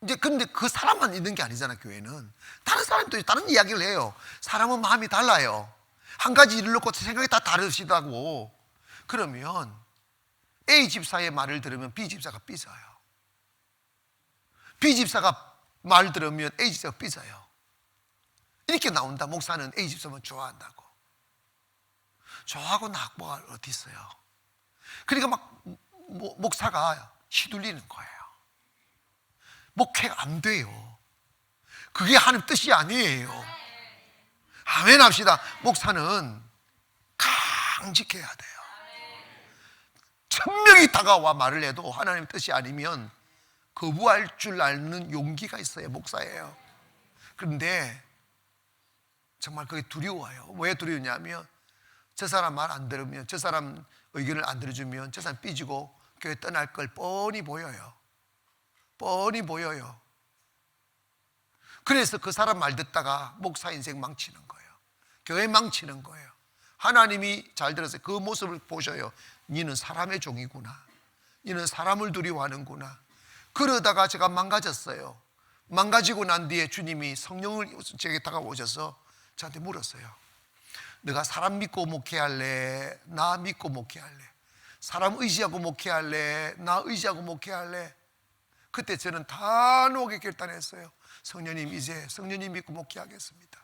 이제 근데 그 사람만 있는 게 아니잖아. 교회는 다른 사람도 다른 이야기를 해요. 사람은 마음이 달라요. 한 가지 일을 놓고 생각이 다 다르시다고. 그러면 A 집사의 말을 들으면 B 집사가 삐져요. B 집사가 말 들으면 A 집사가 삐져요. 이렇게 나온다. 목사는 A 집사만 좋아한다고. 좋아하고 낙보가 어디 있어요? 그러니까 막 목사가 휘둘리는 거예요. 목회가 안 돼요. 그게 하나님 뜻이 아니에요. 아멘 합시다. 목사는 강직해야 돼요. 천명이 다가와 말을 해도 하나님 뜻이 아니면 거부할 줄 아는 용기가 있어야 목사예요. 그런데 정말 그게 두려워요. 왜 두려우냐면 저 사람 말 안 들으면, 저 사람 의견을 안 들어주면 저 사람 삐지고 교회 떠날 걸 뻔히 보여요. 뻔히 보여요. 그래서 그 사람 말 듣다가 목사 인생 망치는 거예요. 교회 망치는 거예요. 하나님이 잘 들어서 그 모습을 보셔요. 너는 사람의 종이구나. 너는 사람을 두려워하는구나. 그러다가 제가 망가졌어요. 망가지고 난 뒤에 주님이 성령을 제게 다가오셔서 저한테 물었어요. 너가 사람 믿고 목회할래? 나 믿고 목회할래? 사람 의지하고 목회할래? 나 의지하고 목회할래? 그때 저는 단호하게 결단했어요. 성령님, 이제 성령님 믿고 목회하겠습니다.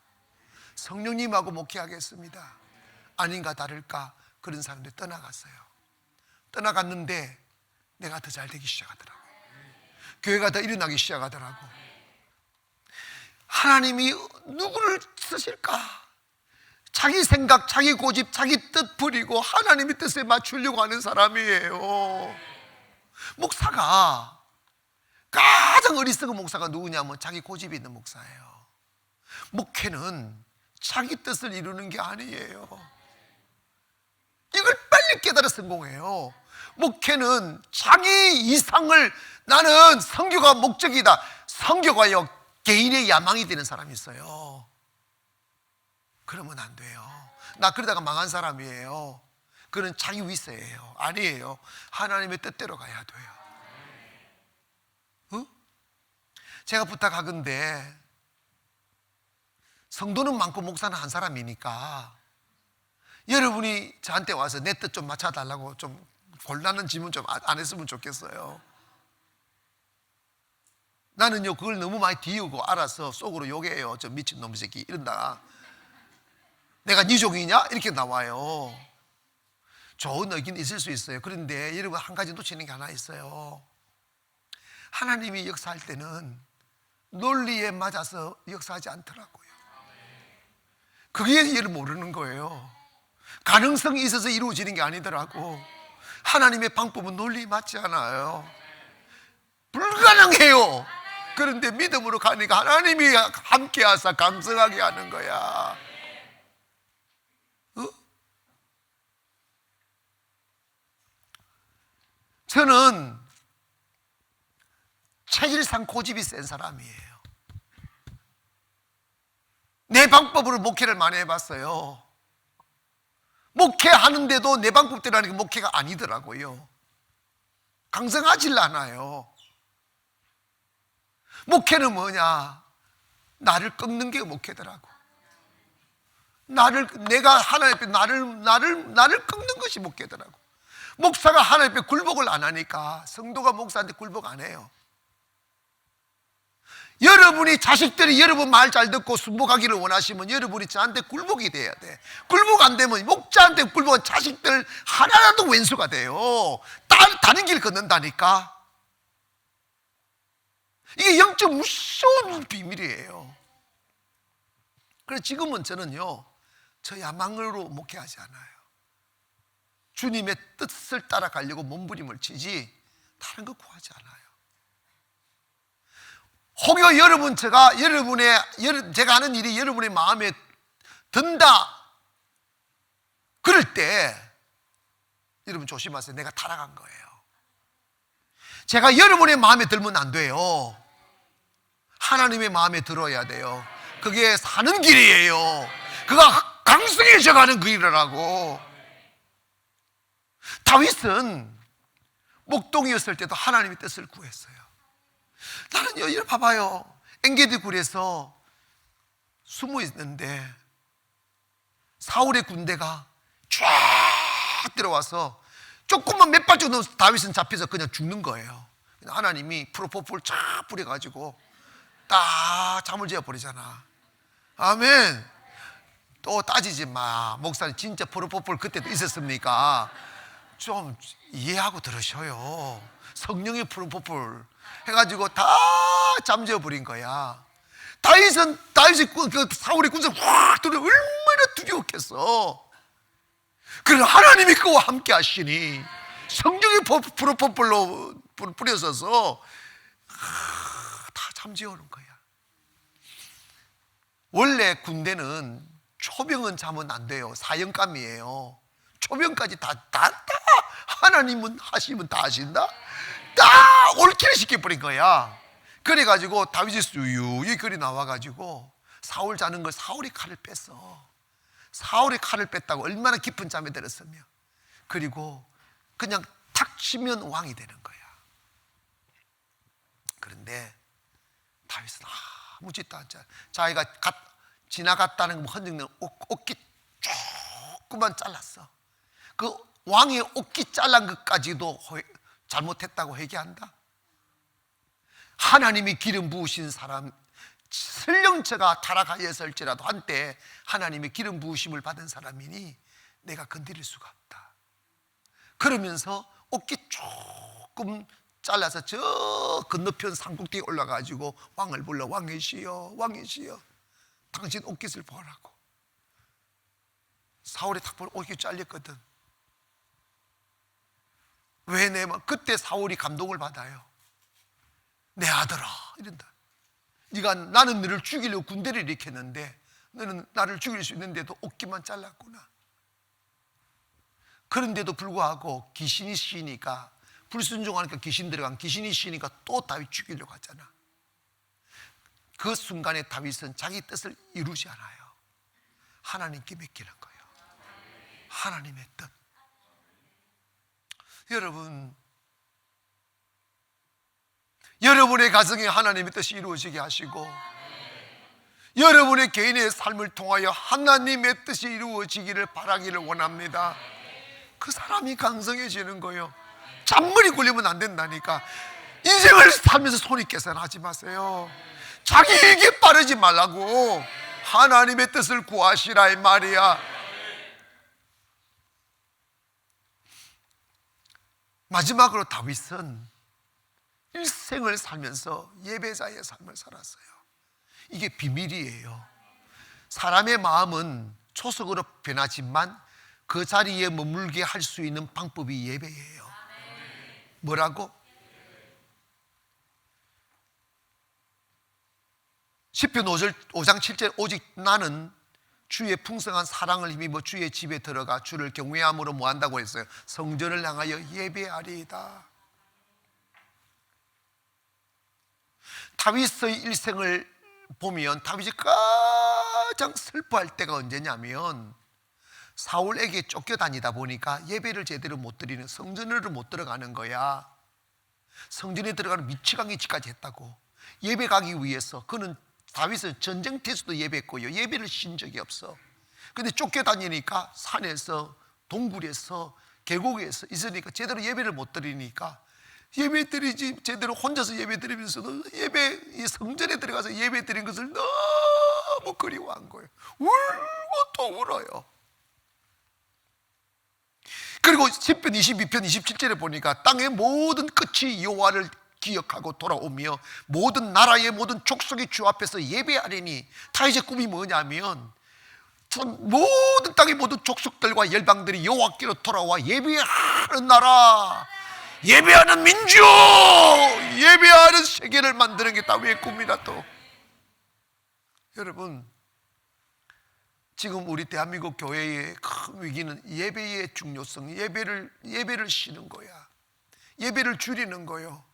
성령님하고 목회하겠습니다. 아닌가 다를까 그런 사람들이 떠나갔어요. 떠나갔는데 내가 더 잘 되기 시작하더라고요. 교회가 더 일어나기 시작하더라고. 하나님이 누구를 쓰실까? 자기 생각, 자기 고집, 자기 뜻 버리고 하나님의 뜻에 맞추려고 하는 사람이에요. 목사가, 가장 어리석은 목사가 누구냐면 자기 고집이 있는 목사예요. 목회는 자기 뜻을 이루는 게 아니에요. 이걸 빨리 깨달아 성공해요. 목회는 자기 이상을, 나는 선교가 목적이다. 선교가요, 개인의 야망이 되는 사람이 있어요. 그러면 안 돼요. 나 그러다가 망한 사람이에요. 그는 자기 위세예요. 아니에요. 하나님의 뜻대로 가야 돼요. 어? 제가 부탁하건대 성도는 많고 목사는 한 사람이니까 여러분이 저한테 와서 내 뜻 좀 맞춰달라고 좀 곤란한 질문 좀 안 했으면 좋겠어요. 나는요 그걸 너무 많이 뒤우고 알아서 속으로 욕해요. 저 미친놈 새끼 이런다. 내가 네 종이냐? 이렇게 나와요. 좋은 의견이 있을 수 있어요. 그런데 여러분 한 가지 놓치는 게 하나 있어요. 하나님이 역사할 때는 논리에 맞아서 역사하지 않더라고요. 그게 여러분 모르는 거예요. 가능성이 있어서 이루어지는 게 아니더라고. 하나님의 방법은 논리에 맞지 않아요. 불가능해요. 그런데 믿음으로 가니까 하나님이 함께 하사 감성하게 하는 거야. 저는 체질상 고집이 센 사람이에요. 내 방법으로 목회를 많이 해봤어요. 목회하는데도 내 방법대로 하는 게 목회가 아니더라고요. 강성하질 않아요. 목회는 뭐냐? 나를 꺾는 게 목회더라고. 내가 하나님 앞에 나를 꺾는 것이 목회더라고. 목사가 하나님 앞에 굴복을 안 하니까 성도가 목사한테 굴복 안 해요. 여러분이 자식들이 여러분 말 잘 듣고 순복하기를 원하시면 여러분이 저한테 굴복이 돼야 돼. 굴복 안 되면 목자한테 굴복한 자식들 하나라도 왼수가 돼요. 다른 길 걷는다니까. 이게 영적 무서운 비밀이에요. 그래서 지금은 저는요 저 야망으로 목회하지 않아요. 주님의 뜻을 따라가려고 몸부림을 치지 다른 거 구하지 않아요. 혹여 여러분 제가 하는 일이 여러분의 마음에 든다 그럴 때 여러분 조심하세요. 내가 타락한 거예요. 제가 여러분의 마음에 들면 안 돼요. 하나님의 마음에 들어야 돼요. 그게 사는 길이에요. 그가 강성해져 가는 길이라고. 다윗은 목동이었을 때도 하나님의 뜻을 구했어요. 나는요, 이거 봐봐요. 엔게디 굴에서 숨어 있는데 사울의 군대가 쫙 들어와서 조금만 몇 발 정도 다윗은 잡혀서 그냥 죽는 거예요. 하나님이 프로포폴 쫙 뿌려가지고 딱 잠을 재워버리잖아. 아멘. 또 따지지 마. 목사님 진짜 프로포폴 그때도 있었습니까? 좀 이해하고 들으셔요. 성령의 프로포폴 해가지고 다 잠재워버린 거야. 다윗이 그 사울의 군사를 확 들어 얼마나 두려웠겠어. 그러나 하나님이 그와 함께 하시니 성경이 프로포폴로 뿌려서서 다 잠재우는 거야. 원래 군대는 초병은 자면 안 돼요. 사형감이에요. 초병까지 다 하나님은 하시면 다 하신다. 다 옳기를 시켜버린 거야. 그래가지고 다윗이 수유이 글이 나와가지고 사울 자는 걸 사울이 칼을 뺐어. 사울이 칼을 뺐다고 얼마나 깊은 잠에 들었으며, 그리고 그냥 탁 치면 왕이 되는 거야. 그런데 다윗은 아무 짓도 안 자. 자기가 지나갔다는 흔적는 옷깃 조금만 잘랐어. 그 왕의 옷깃 잘란 것까지도 잘못했다고 회개한다. 하나님이 기름 부으신 사람, 설령처가 타락하였을지라도 한때 하나님의 기름 부으심을 받은 사람이니 내가 건드릴 수가 없다. 그러면서 옷깃 조금 잘라서 저 건너편 산꼭대기에 올라가지고 왕을 불러. 왕이시여, 왕이시여, 당신 옷깃을 보라고. 사울이 탁 보고 옷깃 잘렸거든. 왜 그때 사울이 감동을 받아요. 내 아들아, 이런다. 나는 너를 죽이려고 군대를 일으켰는데 너는 나를 죽일 수 있는데도 옷깃만 잘랐구나. 그런데도 불구하고 귀신이 씌니까, 불순종하니까 귀신 들어간, 귀신이 씌니까 또 다윗 죽이려고 하잖아. 그 순간에 다윗은 자기 뜻을 이루지 않아요. 하나님께 맡기는 거예요. 하나님의 뜻. 여러분의 가정에 하나님의 뜻이 이루어지게 하시고, 여러분의 개인의 삶을 통하여 하나님의 뜻이 이루어지기를 바라기를 원합니다. 그 사람이 강성해지는 거예요. 잔머리 굴리면 안 된다니까. 인생을 살면서 손이 깨서하지 마세요. 자기에게 빠르지 말라고. 하나님의 뜻을 구하시라 이 말이야. 마지막으로 다윗은 일생을 살면서 예배자의 삶을 살았어요. 이게 비밀이에요. 사람의 마음은 초석으로 변하지만 그 자리에 머물게 할 수 있는 방법이 예배예요. 뭐라고? 시편 5장 7절 오직 나는 주의 풍성한 사랑을 힘입어 주의 집에 들어가 주를 경외함으로 뭐 한다고 했어요? 성전을 향하여 예배하리이다. 다윗의 일생을 보면 다윗이 가장 슬퍼할 때가 언제냐면 사울에게 쫓겨다니다 보니까 예배를 제대로 못 드리는, 성전으로 못 들어가는 거야. 성전에 들어가는 미치광이 지까지 했다고. 예배 가기 위해서 그는 다윗은 전쟁터에서도 예배했고요, 예배를 신 적이 없어. 근데 쫓겨다니니까 산에서, 동굴에서, 계곡에서 있으니까 제대로 예배를 못 드리니까 예배 드리지, 제대로 혼자서 예배 드리면서도 이 성전에 들어가서 예배 드린 것을 너무 그리워한 거예요. 울고 또 울어요. 그리고 시편 22편 27절에 보니까 땅의 모든 끝이 여호와를 기억하고 돌아오며 모든 나라의 모든 족속이 주 앞에서 예배하리니, 다윗의 꿈이 뭐냐면 모든 땅의 모든 족속들과 열방들이 여호와께로 돌아와 예배하는 나라, 예배하는 민족, 예배하는 세계를 만드는 게 다윗의 꿈이다. 또 여러분, 지금 우리 대한민국 교회의 큰 위기는 예배의 중요성, 예배를 쉬는 거야. 예배를 줄이는 거요.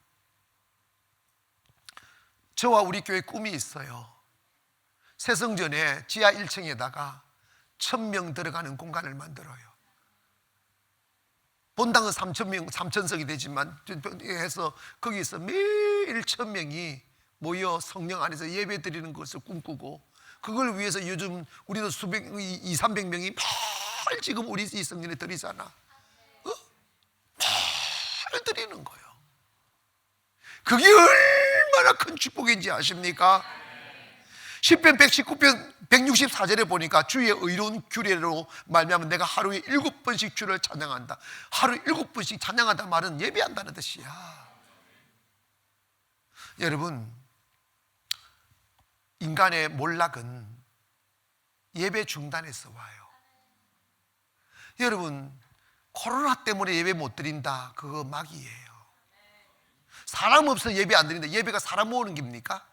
저와 우리 교회 꿈이 있어요. 새성전에 지하 1층에다가 1000명 들어가는 공간을 만들어요. 본당은 3000석이 되지만 해서 거기서 매일 1000명이 모여 성령 안에서 예배 드리는 것을 꿈꾸고, 그걸 위해서 요즘 우리도 200-300명이 매일 지금 우리 이 성전에 드리잖아. 매일 드리는 거예요. 그게 얼마나 큰 축복인지 아십니까? 시편 119편 164절에 보니까 주의 의로운 규례로 말미암아 내가 하루에 7번씩 주를 찬양한다. 하루에 7번씩 찬양한다 말은 예배한다는 뜻이야. 여러분, 인간의 몰락은 예배 중단에서 와요. 여러분, 코로나 때문에 예배 못 드린다, 그거 막이에요. 사람 없어 예배 안 드린다. 예배가 사람 모으는 겁니까?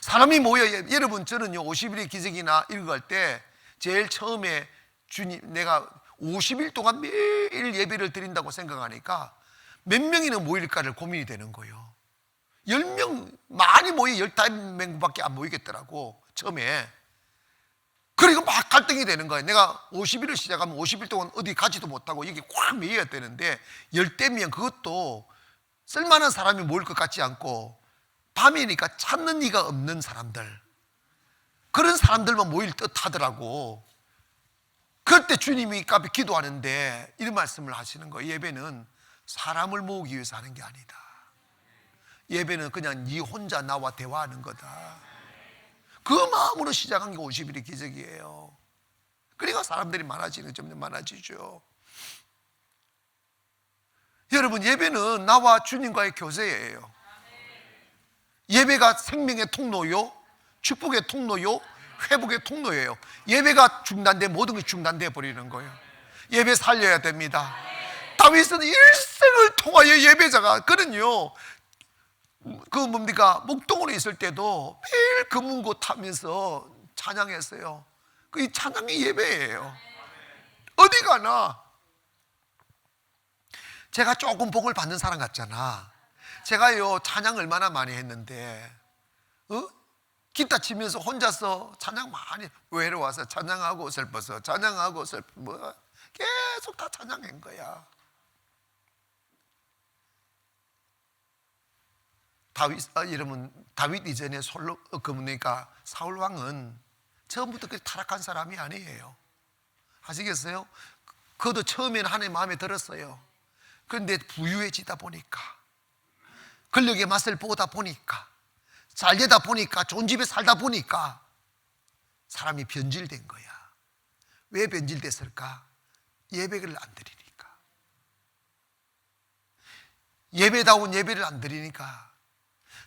사람이 모여. 여러분, 저는요 50일의 기적이나 읽어갈 때 제일 처음에 주님, 내가 50일 동안 매일 예배를 드린다고 생각하니까 몇 명이나 모일까를 고민이 되는 거예요. 10명 많이 모여 15명밖에 안 모이겠더라고 처음에. 그리고 막 갈등이 되는 거예요. 내가 50일을 시작하면 50일 동안 어디 가지도 못하고 여기 꽉 매여야 되는데 10대면 그것도 쓸만한 사람이 모일 것 같지 않고 밤이니까 찾는 이가 없는 사람들, 그런 사람들만 모일 듯 하더라고. 그때 주님이 카페 기도하는데 이런 말씀을 하시는 거예요. 예배는 사람을 모으기 위해서 하는 게 아니다. 예배는 그냥 네 혼자 나와 대화하는 거다. 그 마음으로 시작한 게 50일의 기적이에요. 그러니까 사람들이 많아지는, 점점 많아지죠. 여러분, 예배는 나와 주님과의 교제예요. 예배가 생명의 통로요, 축복의 통로요, 회복의 통로예요. 예배가 중단돼 모든 게 중단돼 버리는 거예요. 예배 살려야 됩니다. 다윗은 일생을 통하여 예배자가, 그는요 그 뭡니까, 목동으로 있을 때도 매일 금문고 타면서 찬양했어요. 그 찬양이 예배예요. 어디 가나. 제가 조금 복을 받는 사람 같잖아. 제가요 찬양 얼마나 많이 했는데, 기타 치면서 혼자서 찬양 많이, 외로워서 찬양하고 슬퍼서 찬양하고 슬퍼, 계속 다 찬양한 거야. 여러분, 다윗 이전에 그러니까 사울 왕은 처음부터 그렇게 타락한 사람이 아니에요. 아시겠어요? 그도 처음에는 하나님 마음에 들었어요. 그런데 부유해지다 보니까, 권력의 맛을 보다 보니까, 잘 되다 보니까, 좋은 집에 살다 보니까 사람이 변질된 거야. 왜 변질됐을까? 예배를 안 드리니까. 예배다운 예배를 안 드리니까.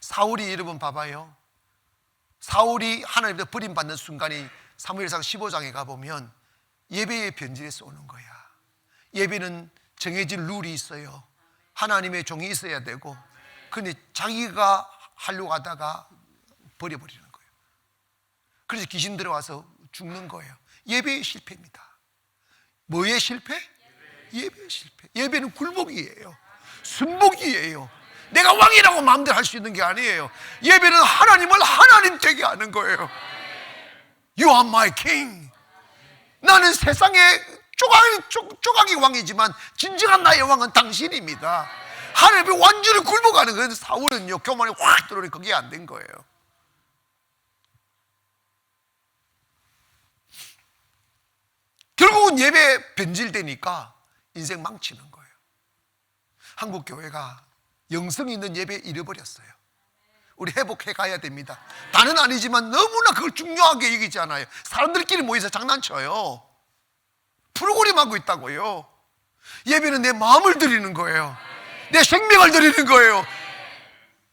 사울이, 여러분 봐봐요. 사울이 하나님께 버림받는 순간이 사무엘상 15장에 가보면 예배의 변질에서 오는 거야. 예배는 정해진 룰이 있어요. 하나님의 종이 있어야 되고, 그런데 자기가 하려고 하다가 버려버리는 거예요. 그래서 귀신 들어와서 죽는 거예요. 예배의 실패입니다. 뭐의 실패? 예배의 실패. 예배는 굴복이에요. 순복이에요. 내가 왕이라고 마음대로 할 수 있는 게 아니에요. 예배는 하나님을 하나님 되게 하는 거예요. You are my king. 나는 세상의 조각이 왕이지만 진정한 나의 왕은 당신입니다. 하나님의 완전히 굴복하는 거예요. 사울은요 교만이 확 들어오니 그게 안 된 거예요. 결국은 예배 변질되니까 인생 망치는 거예요. 한국 교회가 영성 있는 예배 잃어버렸어요. 우리 회복해 가야 됩니다. 다는 아니지만 너무나 그걸 중요하게 여기잖아요. 사람들끼리 모여서 장난쳐요. 프로그램하고 있다고요. 예배는 내 마음을 드리는 거예요. 내 생명을 드리는 거예요.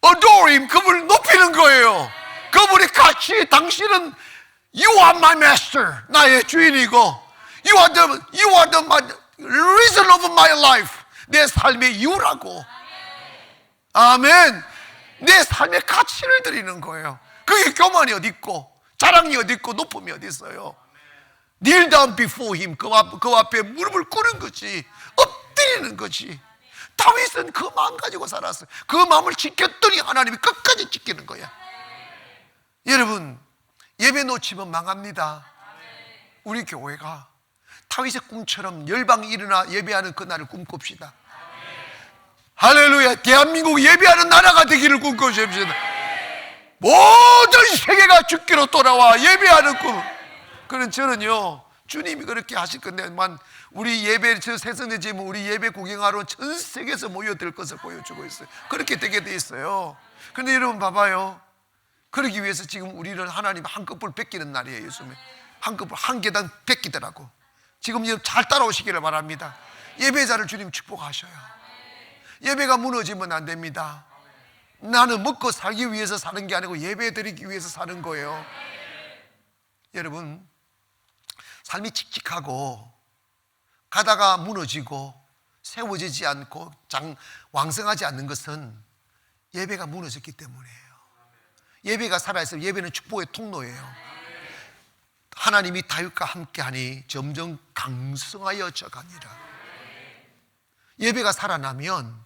Adore Him, 그분을 높이는 거예요. 그분의 가치, 당신은 You are my master, 나의 주인이고 You are the reason of my life, 내 삶의 이유라고. 아멘. 내 삶의 가치를 드리는 거예요. 그게 교만이 어디 있고 자랑이 어디 있고 높음이 어디 있어요. Kneel down before Him, 그 앞에 무릎을 꿇는 거지, 엎드리는 거지. 다윗은 그 마음 가지고 살았어요. 그 마음을 지켰더니 하나님이 끝까지 지키는 거야. 여러분, 예배 놓치면 망합니다. 우리 교회가 다윗의 꿈처럼 열방이 일어나 예배하는 그날을 꿈꿉시다. 할렐루야. 대한민국 예배하는 나라가 되기를 꿈꿔주십시다. 모든 세계가 주께로 돌아와 예배하는 꿈. 그런 저는요 주님이 그렇게 하실 건데만, 우리 예배, 저 새성대 지금 우리 예배 구경하러 전 세계에서 모여들 것을 보여주고 있어요. 그렇게 되게 돼 있어요. 그런데 여러분 봐봐요. 그러기 위해서 지금 우리는 하나님 한꺼풀 베끼는 날이에요. 요즘에 한꺼풀 한 계단 베끼더라고. 지금 잘 따라오시기를 바랍니다. 예배자를 주님 축복하셔요. 예배가 무너지면 안 됩니다. 나는 먹고 살기 위해서 사는 게 아니고 예배 드리기 위해서 사는 거예요. 여러분, 삶이 칙칙하고 가다가 무너지고 세워지지 않고 왕성하지 않는 것은 예배가 무너졌기 때문이에요. 예배가 살아있으면 예배는 축복의 통로예요. 하나님이 다윗과 함께하니 점점 강성하여져 가니라. 예배가 살아나면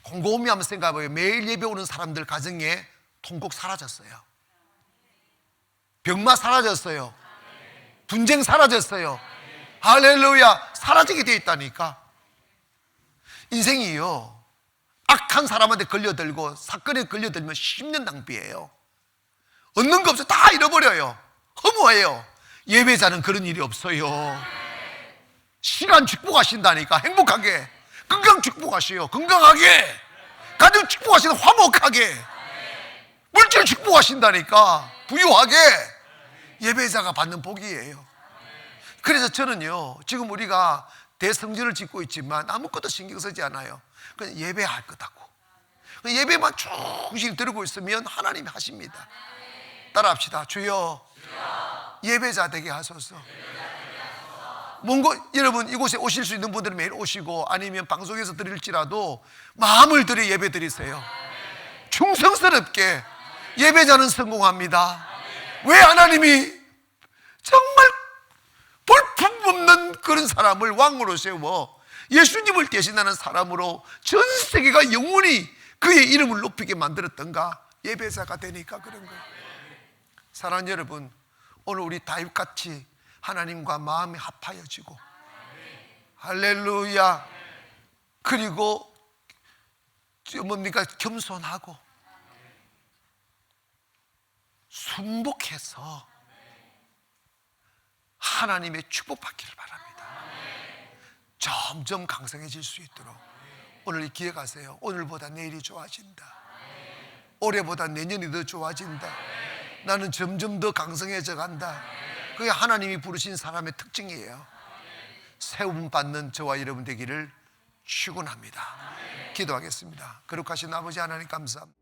곰곰이 한번 생각해봐요. 매일 예배 오는 사람들 가정에 통곡 사라졌어요. 병마 사라졌어요. 분쟁 사라졌어요. 할렐루야. 사라지게 되어 있다니까. 인생이요, 악한 사람한테 걸려들고 사건에 걸려들면 10년 낭비예요. 얻는 거 없어. 다 잃어버려요. 허무해요. 예배자는 그런 일이 없어요. 시간 축복하신다니까. 행복하게, 건강 축복하시요. 건강하게, 가정 축복하시는 화목하게, 물질 축복하신다니까. 부유하게. 예배자가 받는 복이에요. 그래서 저는요, 지금 우리가 대성전을 짓고 있지만 아무것도 신경 쓰지 않아요. 그냥 예배할 거다고. 예배만 충실히 들고 있으면 하나님이 하십니다. 따라합시다. 주여, 예배자 되게 하소서. 여러분, 이곳에 오실 수 있는 분들은 매일 오시고, 아니면 방송에서 드릴지라도 마음을 들여 예배 드리세요. 충성스럽게. 예배자는 성공합니다. 왜? 하나님이 정말 볼품없는 그런 사람을 왕으로 세워 예수님을 대신하는 사람으로 전 세계가 영원히 그의 이름을 높이게 만들었던가. 예배자가 되니까 그런 거예요. 사랑하는 여러분, 오늘 우리 다윗같이 하나님과 마음이 합하여지고, 할렐루야, 그리고 뭡니까, 겸손하고 순복해서 하나님의 축복받기를 바랍니다. 점점 강성해질 수 있도록 오늘 기억하세요. 오늘보다 내일이 좋아진다. 올해보다 내년이 더 좋아진다. 나는 점점 더 강성해져 간다. 그게 하나님이 부르신 사람의 특징이에요. 세움 받는 저와 여러분 되기를 축원합니다. 기도하겠습니다. 거룩하신 아버지 하나님 감사합니다.